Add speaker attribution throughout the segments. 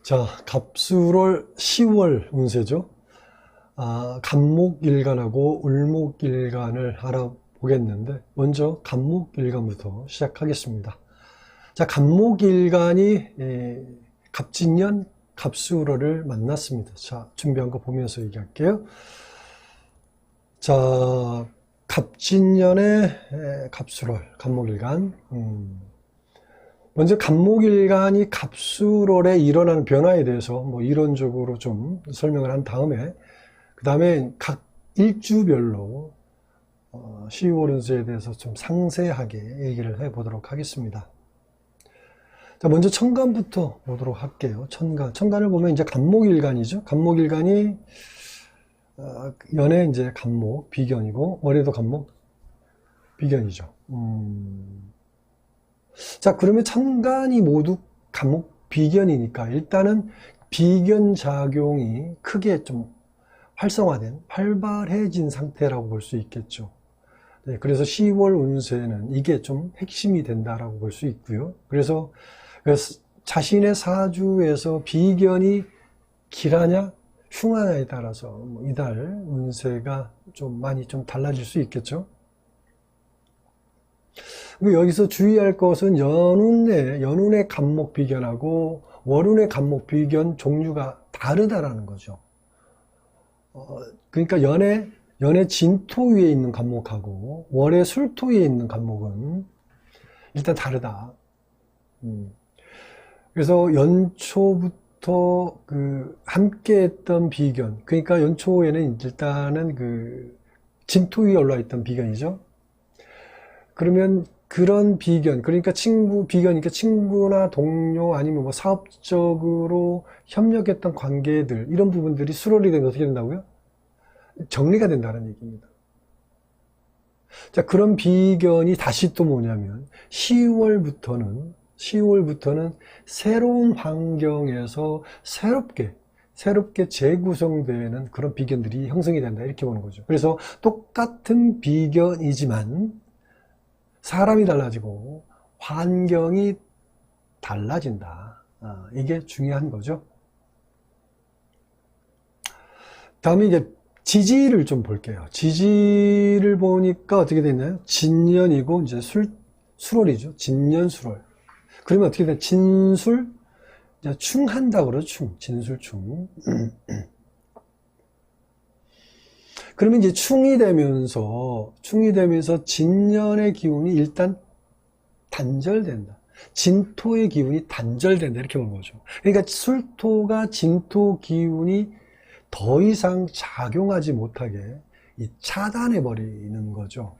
Speaker 1: 자, 갑술월 10월 운세죠. 갑목일간하고 을목일간을 알아보겠는데, 먼저 갑목일간부터 시작하겠습니다. 자, 갑목일간이 갑진년 갑술월을 만났습니다. 자, 준비한 거 보면서 얘기할게요. 자, 갑진년의 갑술월, 갑목일간. 먼저 갑목일간이 갑술월에 일어나는 변화에 대해서 뭐 이론적으로 좀 설명을 한 다음에, 그 다음에 각 일주별로 12월 운세에 대해서 좀 상세하게 얘기를 해 보도록 하겠습니다. 자, 먼저 천간부터 보도록 할게요. 천간을 보면 이제 갑목일간이죠. 갑목일간이 연애 이제 갑목 비견이고, 월에도 갑목 비견이죠. 자, 그러면 천간이 모두 갑목 비견이니까 일단은 비견 작용이 크게 좀 활성화된, 활발해진 상태라고 볼 수 있겠죠. 네, 그래서 10월 운세는 이게 좀 핵심이 된다라고 볼 수 있고요. 그래서 자신의 사주에서 비견이 길하냐 흉하냐에 따라서 이달 운세가 좀 많이 좀 달라질 수 있겠죠. 여기서 주의할 것은 연운의 갑목 비견하고 월운의 갑목 비견 종류가 다르다라는 거죠. 그러니까 연의 진토 위에 있는 갑목하고 월의 술토 위에 있는 갑목은 일단 다르다. 그래서 연초부터 함께 했던 비견, 그러니까 연초에는 일단은 진토 위에 올라 있던 비견이죠. 그러면 그런 비견, 그러니까 비견이니까 친구나 동료 아니면 뭐 사업적으로 협력했던 관계들, 이런 부분들이 수월이 되면 어떻게 된다고요? 정리가 된다는 얘기입니다. 자, 그런 비견이 다시 또 뭐냐면 10월부터는 새로운 환경에서 새롭게 재구성되는 그런 비견들이 형성이 된다, 이렇게 보는 거죠. 그래서 똑같은 비견이지만 사람이 달라지고 환경이 달라진다. 이게 중요한 거죠. 다음에 이제 지지를 좀 볼게요. 지지를 보니까 어떻게 되나요? 진년이고 이제 술월이죠. 진년 술월. 그러면 어떻게 되나요? 진술, 충한다 그러죠. 진술충. 그러면 이제 충이 되면서 진년의 기운이 일단 단절된다. 진토의 기운이 단절된다, 이렇게 보는 거죠. 그러니까 술토가 진토 기운이 더 이상 작용하지 못하게 차단해 버리는 거죠.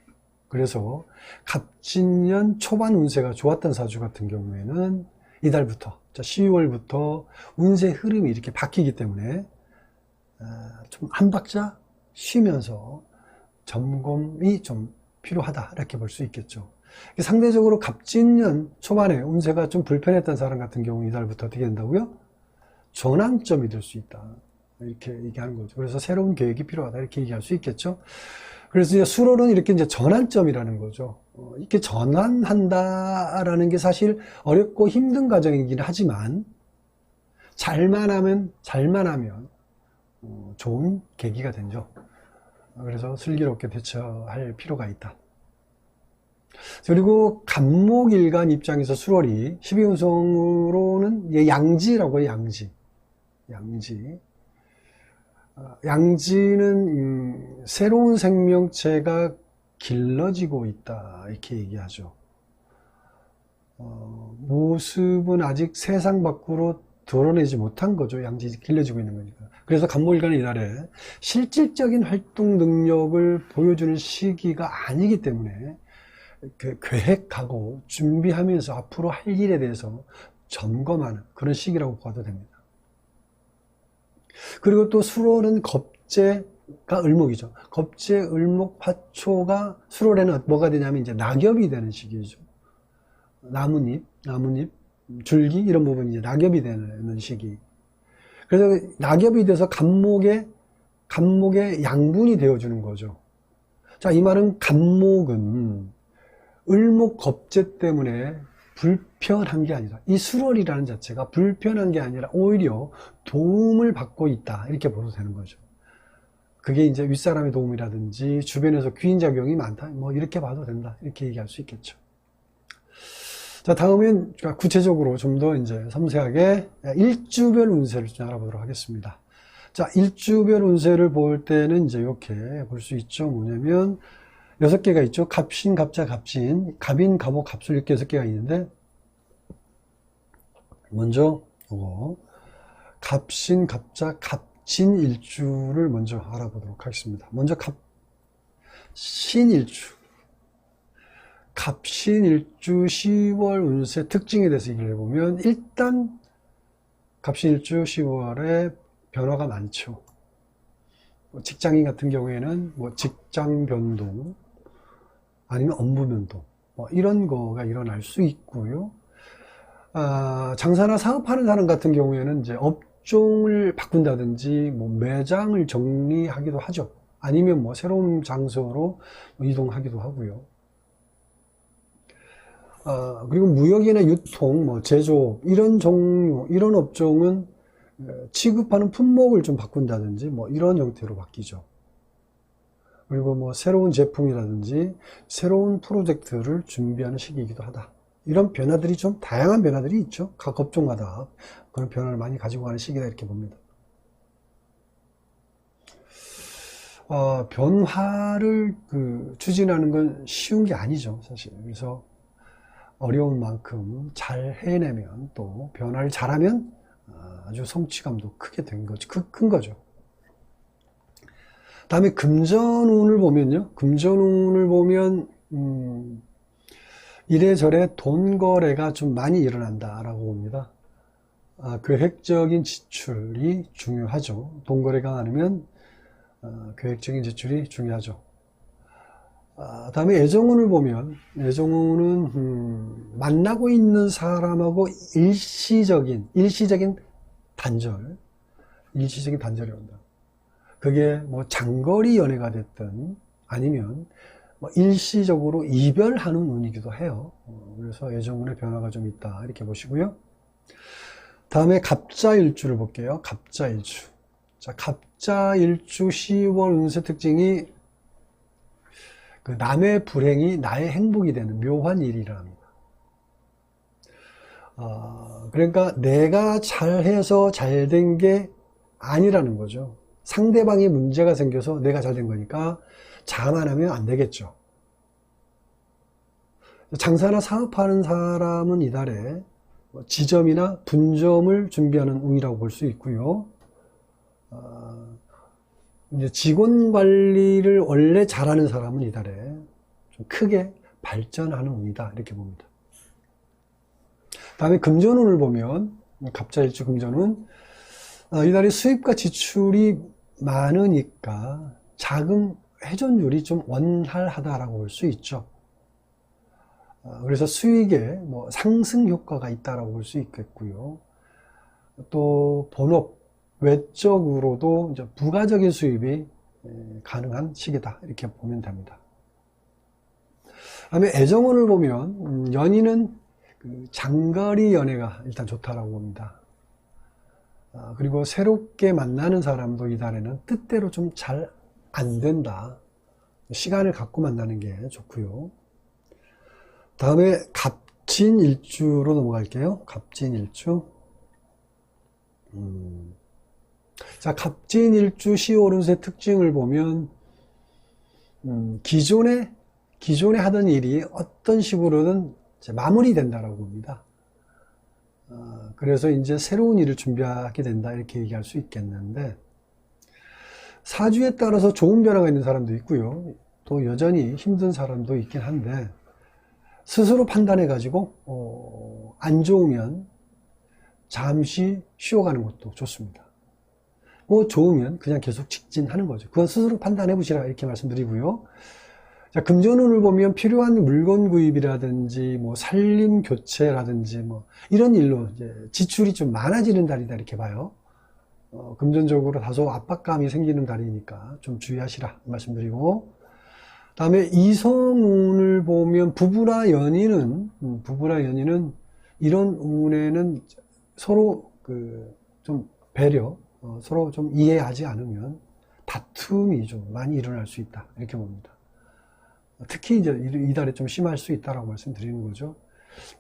Speaker 1: 그래서 갑진년 초반 운세가 좋았던 사주 같은 경우에는 이달부터, 12월부터 운세 흐름이 이렇게 바뀌기 때문에 좀 한 박자 쉬면서 점검이 좀 필요하다, 이렇게 볼 수 있겠죠. 상대적으로 갑진년 초반에 운세가 좀 불편했던 사람 같은 경우 이달부터 어떻게 된다고요? 전환점이 될 수 있다, 이렇게 얘기하는 거죠. 그래서 새로운 계획이 필요하다, 이렇게 얘기할 수 있겠죠. 그래서 이제 술월은 이렇게 이제 전환점이라는 거죠. 이렇게 전환한다라는 게 사실 어렵고 힘든 과정이긴 하지만 잘만 하면 좋은 계기가 되죠. 그래서 슬기롭게 대처할 필요가 있다. 그리고 갑목일간 입장에서 술월이 12운성으로는 양지라고 해요. 양지는 새로운 생명체가 길러지고 있다, 이렇게 얘기하죠. 모습은 아직 세상 밖으로 드러내지 못한 거죠. 양지 길러지고 있는 거니까. 그래서 갑목일간은 이날에 실질적인 활동 능력을 보여주는 시기가 아니기 때문에 계획하고 준비하면서 앞으로 할 일에 대해서 점검하는 그런 시기라고 봐도 됩니다. 그리고 또 술월은 겁재가 을목이죠. 겁재, 을목, 화초가 술월에는 뭐가 되냐면 이제 낙엽이 되는 시기죠. 나뭇잎, 줄기, 이런 부분이 이제 낙엽이 되는 시기. 그래서 낙엽이 돼서 갑목의 양분이 되어주는 거죠. 자, 이 말은 갑목은 을목 겁재 때문에 불편한 게 아니라, 이 수월이라는 자체가 불편한 게 아니라 오히려 도움을 받고 있다, 이렇게 보도 되는 거죠. 그게 이제 윗사람의 도움이라든지 주변에서 귀인작용이 많다, 뭐 이렇게 봐도 된다, 이렇게 얘기할 수 있겠죠. 자, 다음엔 구체적으로 좀 더 이제 섬세하게 일주별 운세를 좀 알아보도록 하겠습니다. 자, 일주별 운세를 볼 때는 이제 이렇게 볼 수 있죠. 뭐냐면 6개가 있죠. 갑신, 갑자, 갑진, 갑인, 갑오, 갑술 이렇게 6개가 있는데, 먼저 이거 갑신, 갑자, 갑진 일주를 먼저 알아보도록 하겠습니다. 먼저 갑신 일주. 갑신 일주 10월 운세 특징에 대해서 얘기를 해보면, 일단 갑신 일주 10월에 변화가 많죠. 직장인 같은 경우에는 뭐 직장 변동 아니면 업무 변동 뭐 이런 거가 일어날 수 있고요. 장사나 사업하는 사람 같은 경우에는 이제 업종을 바꾼다든지 뭐 매장을 정리하기도 하죠. 아니면 뭐 새로운 장소로 이동하기도 하고요. 그리고 무역이나 유통, 뭐 제조업 이런 종류, 이런 업종은 취급하는 품목을 좀 바꾼다든지 뭐 이런 형태로 바뀌죠. 그리고 뭐 새로운 제품이라든지 새로운 프로젝트를 준비하는 시기이기도 하다. 이런 변화들이 좀 다양한 변화들이 있죠. 각 업종마다 그런 변화를 많이 가지고 가는 시기다, 이렇게 봅니다. 변화를 추진하는 건 쉬운 게 아니죠, 사실. 그래서 어려운 만큼 잘 해내면, 또 변화를 잘하면 아주 성취감도 크게 된 거죠. 큰 거죠. 다음에 금전운을 보면요. 금전운을 보면, 이래저래 돈 거래가 좀 많이 일어난다라고 봅니다. 계획적인 지출이 중요하죠. 돈 거래가 많으면, 계획적인 지출이 중요하죠. 다음에 애정운을 보면, 애정운은, 만나고 있는 사람하고 일시적인 단절이 온다. 그게 뭐 장거리 연애가 됐든 아니면 뭐 일시적으로 이별하는 운이기도 해요. 그래서 애정운의 변화가 좀 있다, 이렇게 보시고요. 다음에 갑자일주를 볼게요. 갑자일주. 자, 갑자일주 10월 운세 특징이 남의 불행이 나의 행복이 되는 묘한 일이라 합니다. 그러니까 내가 잘해서 잘된 게 아니라는 거죠. 상대방이 문제가 생겨서 내가 잘된 거니까 자만하면 안 되겠죠. 장사나 사업하는 사람은 이달에 지점이나 분점을 준비하는 운이라고 볼 수 있고요. 이제 직원 관리를 원래 잘하는 사람은 이달에 좀 크게 발전하는 운이다, 이렇게 봅니다. 다음에 금전운을 보면, 갑자일주 금전운, 이달에 수입과 지출이 많으니까 자금 회전율이 좀 원활하다라고 볼 수 있죠. 그래서 수익에 뭐 상승 효과가 있다라고 볼 수 있겠고요. 또 본업 외적으로도 이제 부가적인 수입이 가능한 시기다, 이렇게 보면 됩니다. 다음에 애정운을 보면 연인은 장거리 연애가 일단 좋다라고 봅니다. 그리고 새롭게 만나는 사람도 이달에는 뜻대로 좀 잘 안 된다. 시간을 갖고 만나는 게 좋고요. 다음에 갑진일주로 넘어갈게요. 갑진일주. 자, 갑진일주 10월 운세 특징을 보면, 기존에 하던 일이 어떤 식으로든 이제 마무리된다라고 봅니다. 그래서 이제 새로운 일을 준비하게 된다, 이렇게 얘기할 수 있겠는데, 사주에 따라서 좋은 변화가 있는 사람도 있고요. 또 여전히 힘든 사람도 있긴 한데, 스스로 판단해 가지고 안 좋으면 잠시 쉬어가는 것도 좋습니다. 뭐 좋으면 그냥 계속 직진하는 거죠. 그건 스스로 판단해 보시라, 이렇게 말씀드리고요. 자, 금전운을 보면 필요한 물건 구입이라든지 뭐 살림 교체라든지 뭐 이런 일로 이제 지출이 좀 많아지는 달이다, 이렇게 봐요. 금전적으로 다소 압박감이 생기는 달이니까 좀 주의하시라 말씀드리고, 다음에 이성운을 보면 부부나 연인은 이런 운에는 서로 좀 배려, 서로 좀 이해하지 않으면 다툼이 좀 많이 일어날 수 있다. 이렇게 봅니다. 특히 이제 이달에 좀 심할 수 있다라고 말씀드리는 거죠.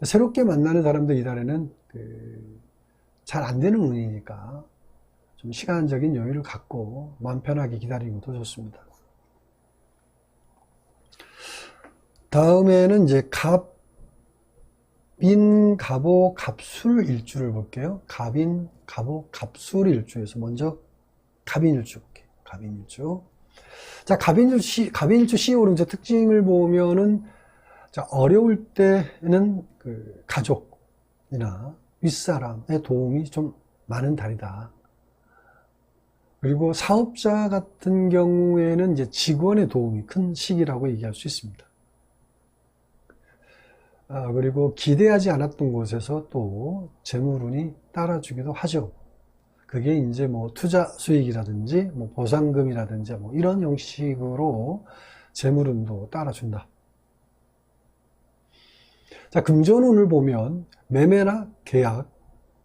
Speaker 1: 새롭게 만나는 사람들 이달에는 잘 안 되는 운이니까 좀 시간적인 여유를 갖고 마음 편하게 기다리는 것도 좋습니다. 다음에는 이제 갑인, 갑오, 갑술 일주를 볼게요. 갑인, 갑오, 갑술 일주에서 먼저 갑인 일주 볼게요. 갑인 일주. 자, 갑인일주 10월은 특징을 보면은, 자, 어려울 때는 가족이나 윗사람의 도움이 좀 많은 달이다. 그리고 사업자 같은 경우에는 이제 직원의 도움이 큰 시기라고 얘기할 수 있습니다. 그리고 기대하지 않았던 곳에서 또 재물운이 따라주기도 하죠. 그게 이제 뭐 투자 수익이라든지 뭐 보상금이라든지 뭐 이런 형식으로 재물운도 따라준다. 자, 금전운을 보면 매매나 계약,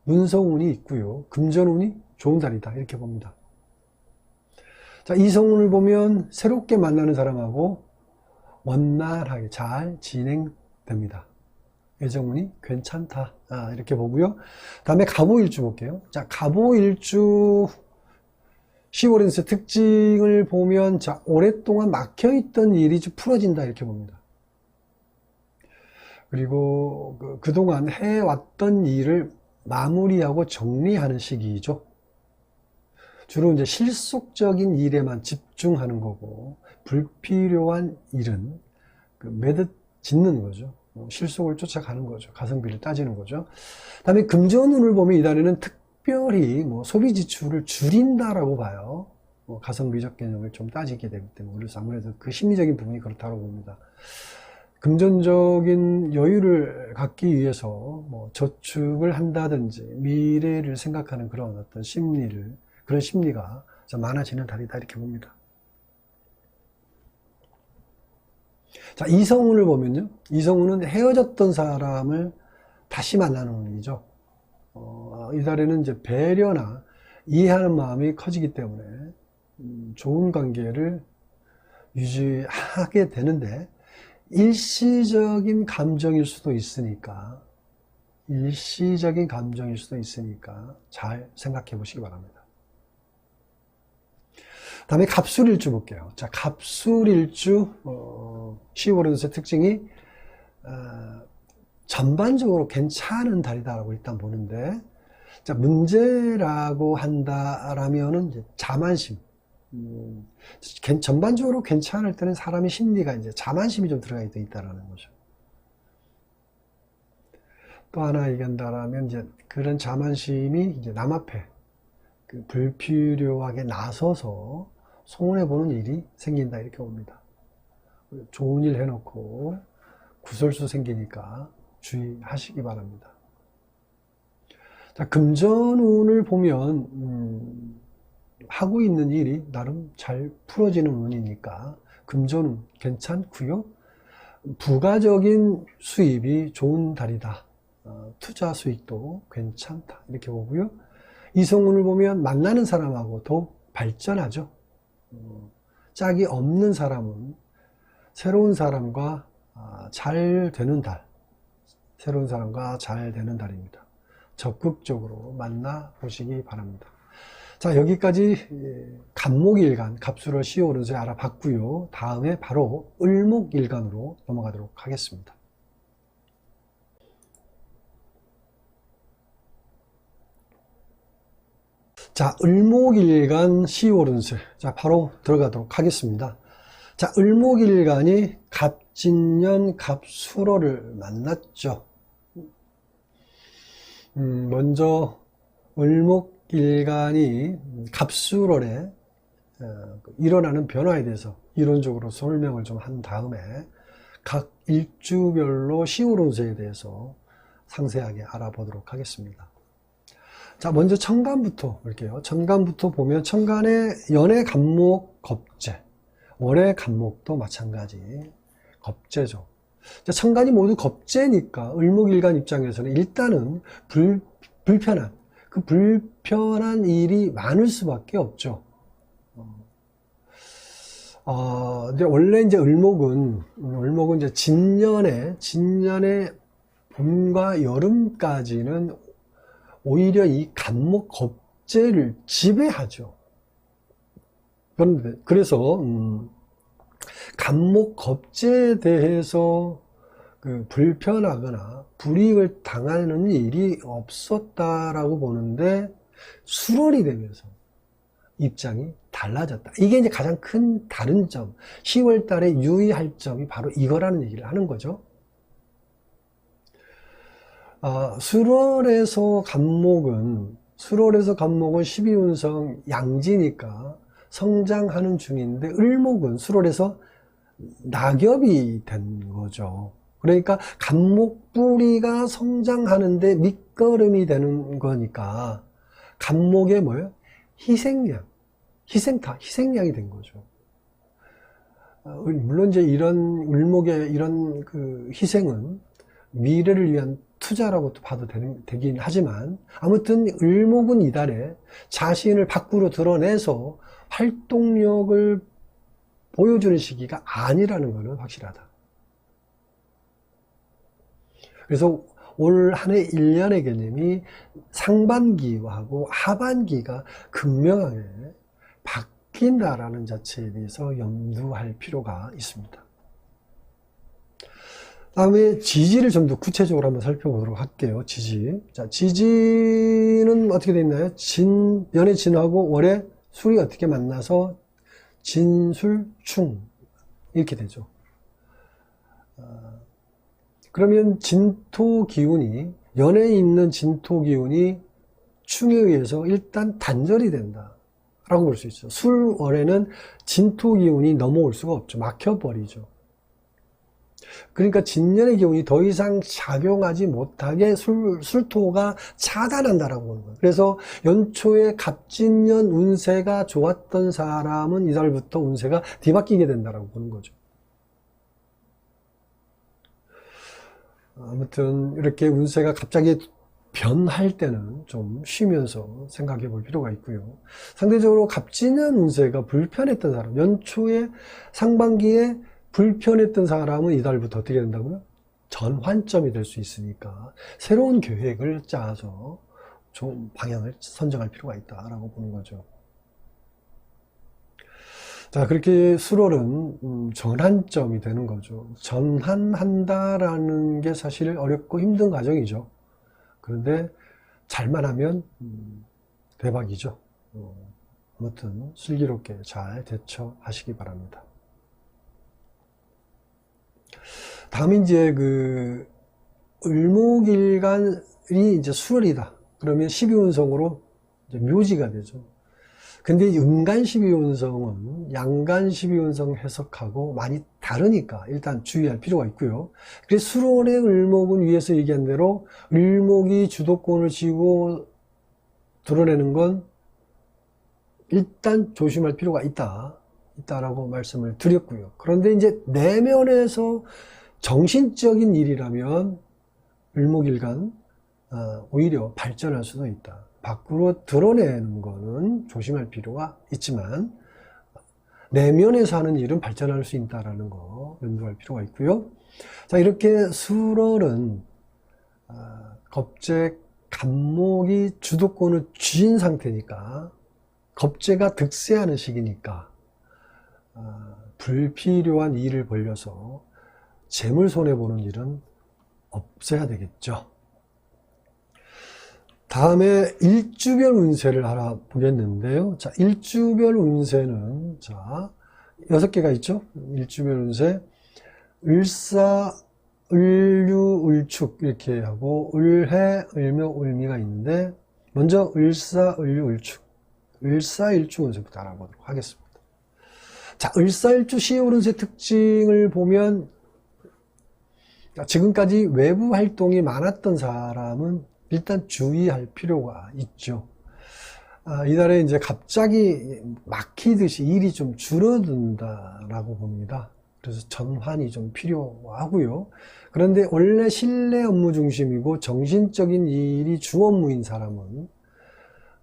Speaker 1: 문서운이 있고요. 금전운이 좋은 달이다. 이렇게 봅니다. 자, 이성운을 보면 새롭게 만나는 사람하고 원활하게 잘 진행됩니다. 애정운이 괜찮다. 이렇게 보고요. 다음에 갑오일주 볼게요. 자, 갑오일주 10월에서 특징을 보면, 자, 오랫동안 막혀있던 일이 좀 풀어진다. 이렇게 봅니다. 그리고 그동안 해왔던 일을 마무리하고 정리하는 시기이죠. 주로 이제 실속적인 일에만 집중하는 거고, 불필요한 일은 매듭 짓는 거죠. 실속을 쫓아가는 거죠. 가성비를 따지는 거죠. 다음에 금전운을 보면 이달에는 특별히 소비 지출을 줄인다라고 봐요. 가성비적 개념을 좀 따지게 되기 때문에. 그래서 아무래도 그 심리적인 부분이 그렇다고 봅니다. 금전적인 여유를 갖기 위해서 저축을 한다든지 미래를 생각하는 그런 어떤 그런 심리가 좀 많아지는 달이다. 이렇게 봅니다. 자, 이성운을 보면요. 이성운은 헤어졌던 사람을 다시 만나는 운이죠. 이달에는 이제 배려나 이해하는 마음이 커지기 때문에 좋은 관계를 유지하게 되는데, 일시적인 감정일 수도 있으니까 잘 생각해 보시기 바랍니다. 다음에 갑술일주 볼게요. 자, 갑술일주 10월의 특징이 전반적으로 괜찮은 달이다라고 일단 보는데, 자, 문제라고 한다라면은 이제 자만심. 전반적으로 괜찮을 때는 사람의 심리가 이제 자만심이 좀 들어가 있다라는 거죠. 또 하나 얘기한다라면 이제 그런 자만심이 이제 남 앞에 불필요하게 나서서 손해보는 일이 생긴다. 이렇게 봅니다. 좋은 일 해놓고 구설수 생기니까 주의하시기 바랍니다. 자, 금전운을 보면 하고 있는 일이 나름 잘 풀어지는 운이니까 금전운 괜찮고요. 부가적인 수입이 좋은 달이다. 투자 수익도 괜찮다. 이렇게 보고요. 이성운을 보면 만나는 사람하고 더욱 발전하죠. 짝이 없는 사람은 새로운 사람과 잘 되는 달입니다. 적극적으로 만나보시기 바랍니다. 자, 여기까지 간목일간 갑술월 10월운세 알아봤고요. 다음에 바로 을목일간으로 넘어가도록 하겠습니다. 자, 을목일간 10월운세. 자, 바로 들어가도록 하겠습니다. 자, 을목일간이 갑진년 갑술월을 만났죠. 먼저 을목일간이 갑술월에 일어나는 변화에 대해서 이론적으로 설명을 좀 한 다음에 각 일주별로 10월운세에 대해서 상세하게 알아보도록 하겠습니다. 자, 먼저 천간부터 볼게요. 천간부터 보면 천간에 연애, 간목, 겁재. 월의 간목도 마찬가지 겁재죠. 천간이 모두 겁재니까 을목일간 입장에서는 일단은 불편한 그 불편한 일이 많을 수밖에 없죠. 근데 원래 이제 을목은 이제 진년의 봄과 여름까지는 오히려 이 간목 겁재를 지배하죠. 그래서 간목 겁재에 대해서 그 불편하거나 불이익을 당하는 일이 없었다라고 보는데 수월이 되면서 입장이 달라졌다. 이게 이제 가장 큰 다른 점, 10월 달에 유의할 점이 바로 이거라는 얘기를 하는 거죠. 수월에서 간목은 12운성 양지니까 성장하는 중인데 을목은 수월에서 낙엽이 된 거죠. 그러니까 간목 뿌리가 성장하는데 밑거름이 되는 거니까 간목의 뭐예요? 희생양이 된 거죠. 물론 이제 이런 을목의 이런 그 희생은 미래를 위한 투자라고 봐도 되긴 하지만 아무튼 을목은 이달에 자신을 밖으로 드러내서 활동력을 보여주는 시기가 아니라는 것은 확실하다. 그래서 올 한 해 1년의 개념이 상반기하고 하반기가 극명하게 바뀐다라는 자체에 대해서 염두할 필요가 있습니다. 다음에 지지를 좀 더 구체적으로 한번 살펴보도록 할게요. 지지. 자, 지지는 어떻게 되어 있나요? 연의 진하고 월의 술이 어떻게 만나서 진술충 이렇게 되죠. 그러면 진토 기운이 연에 있는 진토 기운이 충에 의해서 일단 단절이 된다 라고 볼 수 있죠. 술월에는 진토 기운이 넘어올 수가 없죠. 막혀버리죠. 그러니까 진년의 기운이 더 이상 작용하지 못하게 술토가 차단한다라고 보는 거예요. 그래서 연초에 갑진년 운세가 좋았던 사람은 이달부터 운세가 뒤바뀌게 된다라고 보는 거죠. 아무튼 이렇게 운세가 갑자기 변할 때는 좀 쉬면서 생각해 볼 필요가 있고요. 상대적으로 갑진년 운세가 불편했던 사람, 연초에 상반기에 불편했던 사람은 이달부터 어떻게 된다고요? 전환점이 될 수 있으니까 새로운 계획을 짜서 좀 방향을 선정할 필요가 있다라고 보는 거죠. 자, 그렇게 수월은 전환점이 되는 거죠. 전환한다라는 게 사실 어렵고 힘든 과정이죠. 그런데 잘만 하면 대박이죠. 아무튼 슬기롭게 잘 대처하시기 바랍니다. 다음 이제 그 을목일간이 이제 수월이다. 그러면 12운성으로 이제 묘지가 되죠. 근데 음간 12운성은 양간 12운성 해석하고 많이 다르니까 일단 주의할 필요가 있고요. 그래서 수월의 을목은 위에서 얘기한 대로 을목이 주도권을 쥐고 드러내는 건 일단 조심할 필요가 있다라고 말씀을 드렸고요. 그런데 이제 내면에서 정신적인 일이라면 을목일간 오히려 발전할 수도 있다. 밖으로 드러내는 거는 조심할 필요가 있지만 내면에서 하는 일은 발전할 수 있다는 거 염두할 필요가 있고요. 자, 이렇게 수월은 겁재 간목이 주도권을 쥐인 상태니까 겁재가 득세하는 시기니까 불필요한 일을 벌려서 재물 손해보는 일은 없어야 되겠죠. 다음에 일주별 운세를 알아보겠는데요. 자, 일주별 운세는, 자, 6개가 있죠? 일주별 운세. 을사, 을유, 을축, 이렇게 하고, 을해, 을묘, 을미가 있는데, 먼저 을사, 을유, 을축. 을사일주 운세부터 알아보도록 하겠습니다. 자, 을사일주 10월 운세 특징을 보면, 지금까지 외부 활동이 많았던 사람은 일단 주의할 필요가 있죠. 이달에 이제 갑자기 막히듯이 일이 좀 줄어든다라고 봅니다. 그래서 전환이 좀 필요하고요. 그런데 원래 실내 업무 중심이고 정신적인 일이 주 업무인 사람은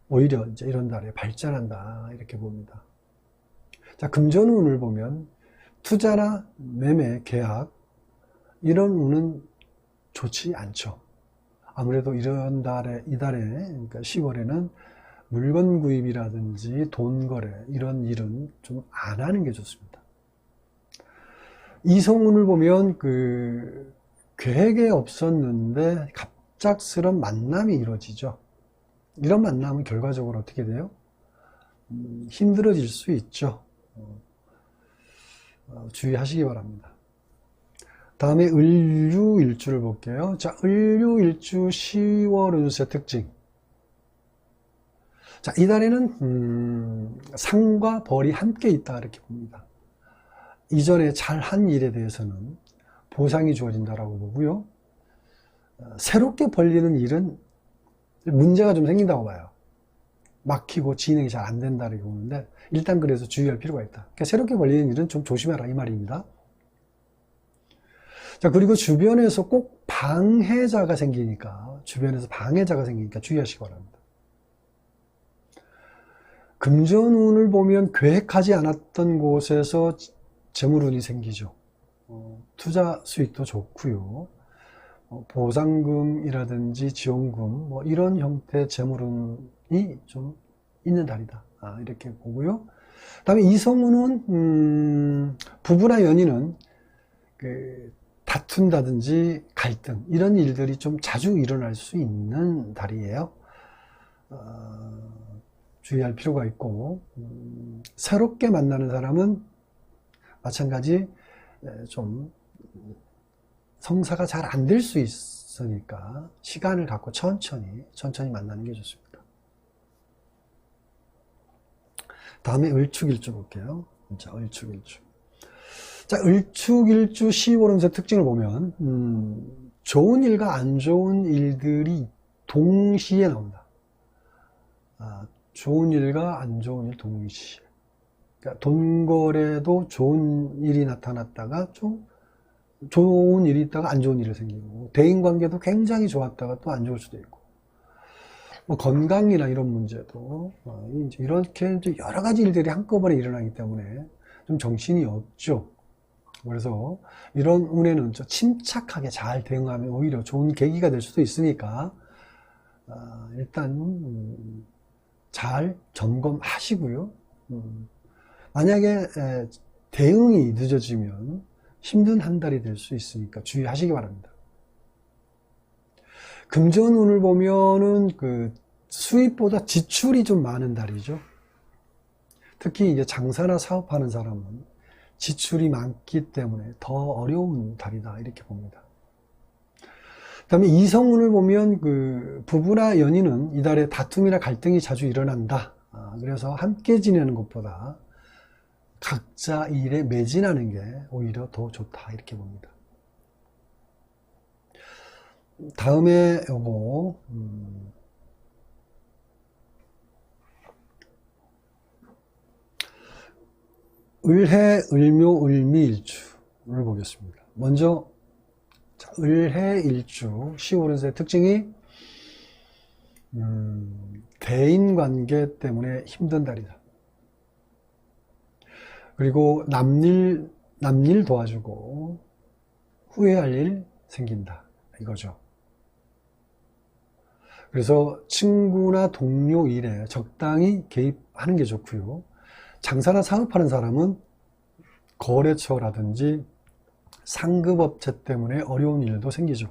Speaker 1: 오히려 이제 이런 달에 발전한다 이렇게 봅니다. 자, 금전운을 보면 투자나 매매, 계약 이런 운은 좋지 않죠. 아무래도 이런 달에, 이달에 그러니까 10월에는 물건 구입이라든지 돈 거래 이런 일은 좀 안 하는 게 좋습니다. 이성운을 보면 그 계획에 없었는데 갑작스런 만남이 이루어지죠. 이런 만남은 결과적으로 어떻게 돼요? 힘들어질 수 있죠. 주의하시기 바랍니다. 다음에 을유일주를 볼게요. 자, 을유일주 10월 운세 특징. 자, 이달에는 상과 벌이 함께 있다 이렇게 봅니다. 이전에 잘한 일에 대해서는 보상이 주어진다라고 보고요. 새롭게 벌리는 일은 문제가 좀 생긴다고 봐요. 막히고 진행이 잘 안 된다고 보는데 일단 그래서 주의할 필요가 있다. 그러니까 새롭게 벌리는 일은 좀 조심해라 이 말입니다. 자, 그리고 주변에서 꼭 방해자가 생기니까 주의하시기 바랍니다. 금전운을 보면 계획하지 않았던 곳에서 재물운이 생기죠. 투자 수익도 좋고요. 보상금이라든지 지원금 뭐 이런 형태의 재물운이 좀 있는 달이다. 이렇게 보고요. 다음에 이성운은 부부나 연인은 다툰다든지 갈등 이런 일들이 좀 자주 일어날 수 있는 달이에요. 주의할 필요가 있고 새롭게 만나는 사람은 마찬가지 좀 성사가 잘 안 될 수 있으니까 시간을 갖고 천천히 만나는 게 좋습니다. 다음에 을축일주 볼게요. 자, 을축일주. 자, 을축일주 10월 운세 특징을 보면 좋은 일과 안 좋은 일들이 동시에 나온다. 좋은 일과 안 좋은 일 동시에. 그러니까 돈 거래도 좋은 일이 나타났다가 좀 좋은 일이 있다가 안 좋은 일이 생기고, 대인관계도 굉장히 좋았다가 또 안 좋을 수도 있고, 뭐 건강이나 이런 문제도 이제 이렇게 여러 가지 일들이 한꺼번에 일어나기 때문에 좀 정신이 없죠. 그래서 이런 운에는 좀 침착하게 잘 대응하면 오히려 좋은 계기가 될 수도 있으니까 일단 잘 점검하시고요. 만약에 대응이 늦어지면 힘든 한 달이 될 수 있으니까 주의하시기 바랍니다. 금전운을 보면은 그 수입보다 지출이 좀 많은 달이죠. 특히 이제 장사나 사업하는 사람은 지출이 많기 때문에 더 어려운 달이다 이렇게 봅니다. 그다음에 이성운을 보면 그 부부나 연인은 이달에 다툼이나 갈등이 자주 일어난다. 그래서 함께 지내는 것보다 각자 일에 매진하는 게 오히려 더 좋다 이렇게 봅니다. 다음에 요거 을해, 을묘, 을미일주를 보겠습니다. 먼저 자, 을해일주 10월 운세 특징이 대인관계 때문에 힘든 달이다. 그리고 남일 도와주고 후회할 일 생긴다 이거죠. 그래서 친구나 동료 일에 적당히 개입하는 게 좋고요. 장사나 사업하는 사람은 거래처라든지 상급업체 때문에 어려운 일도 생기죠.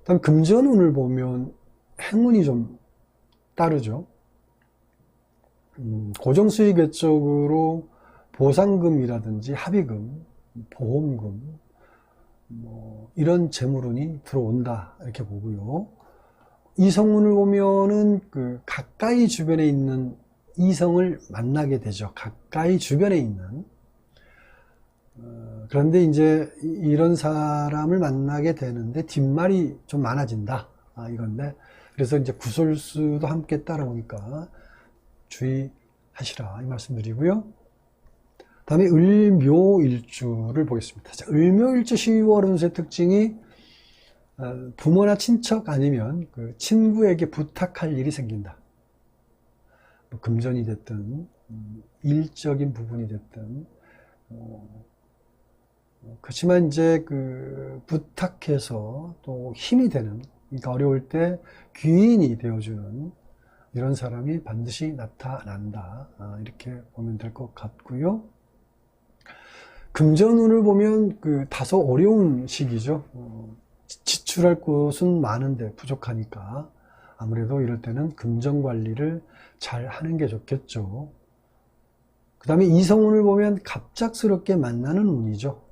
Speaker 1: 다음 금전운을 보면 행운이 좀 따르죠. 고정수익 외적으로 보상금이라든지 합의금, 보험금 뭐 이런 재물운이 들어온다 이렇게 보고요. 이성운을 보면은 그 가까이 주변에 있는 이성을 만나게 되죠. 가까이 주변에 있는 그런데 이제 이런 사람을 만나게 되는데 뒷말이 좀 많아진다 이건데 그래서 이제 구설수도 함께 따라오니까 주의하시라 이 말씀드리고요. 다음에 을묘일주를 보겠습니다. 자, 을묘일주 12월 운세 특징이 부모나 친척 아니면 그 친구에게 부탁할 일이 생긴다. 뭐 금전이 됐든 일적인 부분이 됐든 그렇지만 이제 그 부탁해서 또 힘이 되는, 그러니까 어려울 때 귀인이 되어주는 이런 사람이 반드시 나타난다. 이렇게 보면 될 것 같고요. 금전운을 보면 그 다소 어려운 시기죠. 지출할 곳은 많은데 부족하니까 아무래도 이럴 때는 금전 관리를 잘 하는 게 좋겠죠. 그 다음에 이성운을 보면 갑작스럽게 만나는 운이죠.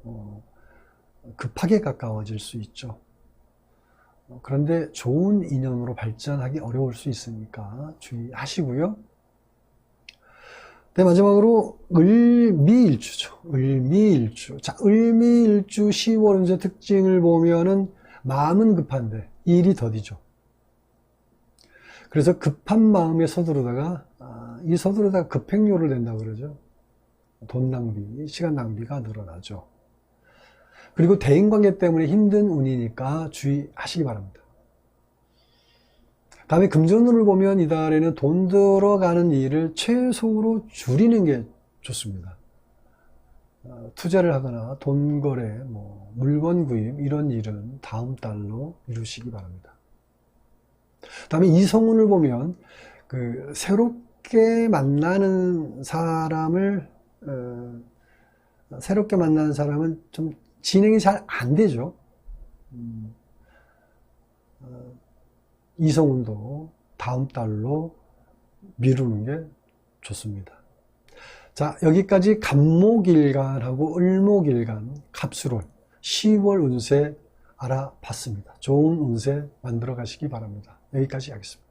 Speaker 1: 급하게 가까워질 수 있죠. 그런데 좋은 인연으로 발전하기 어려울 수 있으니까 주의하시고요. 네, 마지막으로 을미일주죠. 을미일주. 자, 을미일주 10월 운세 특징을 보면은 마음은 급한데 일이 더디죠. 그래서 급한 마음에 서두르다가 이 서두르다가 급행료를 낸다고 그러죠. 돈 낭비, 시간 낭비가 늘어나죠. 그리고 대인관계 때문에 힘든 운이니까 주의하시기 바랍니다. 다음에 금전운을 보면 이달에는 돈 들어가는 일을 최소로 줄이는 게 좋습니다. 투자를 하거나 돈 거래, 뭐 물건 구입 이런 일은 다음 달로 이루시기 바랍니다. 다음에 이성운을 보면 그 새롭게 만나는 사람은 좀 진행이 잘 안 되죠. 이성운도 다음 달로 미루는 게 좋습니다. 자, 여기까지 간목일간하고 을목일간 갑수롤 10월 운세 알아봤습니다. 좋은 운세 만들어 가시기 바랍니다. 여기까지 하겠습니다.